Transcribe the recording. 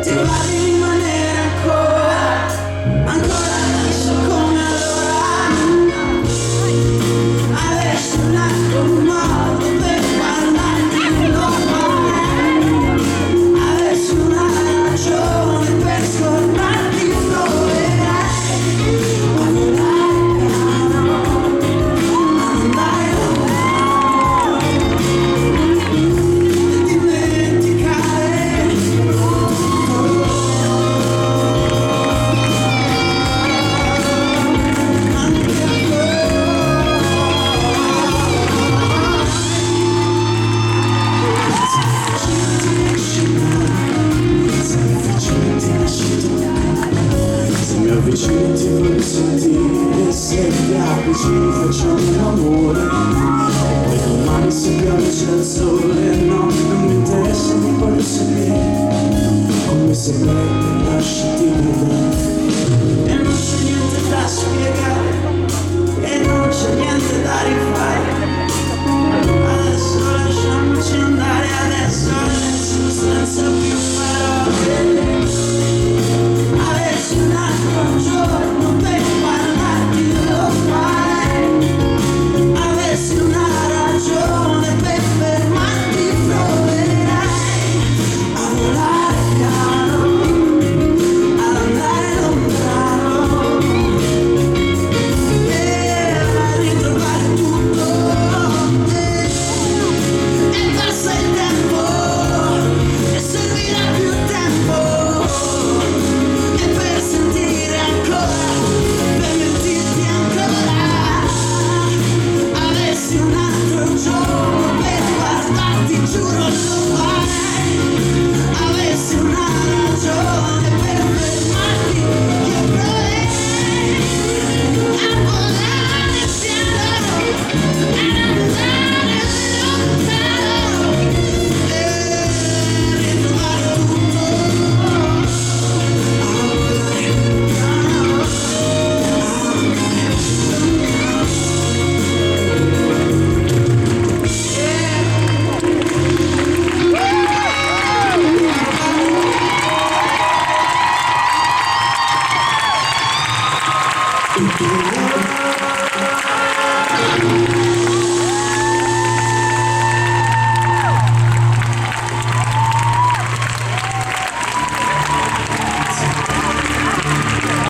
ti va di rimanere ancora adesso come allora. Adesso un altro modo per parlarti normale. Adesso una ragione per scordarti, proverai a volare piano, andare lontano e dimenticare se mi avvicini ti voglio sentire, se ti avvicini facciamo l'amore, e domani se piove c'è il sole, no, non mi interessa, mi voglio seguire, come se lei mi lasci dire, e non c'è niente da spiegare, e non c'è niente da rifare.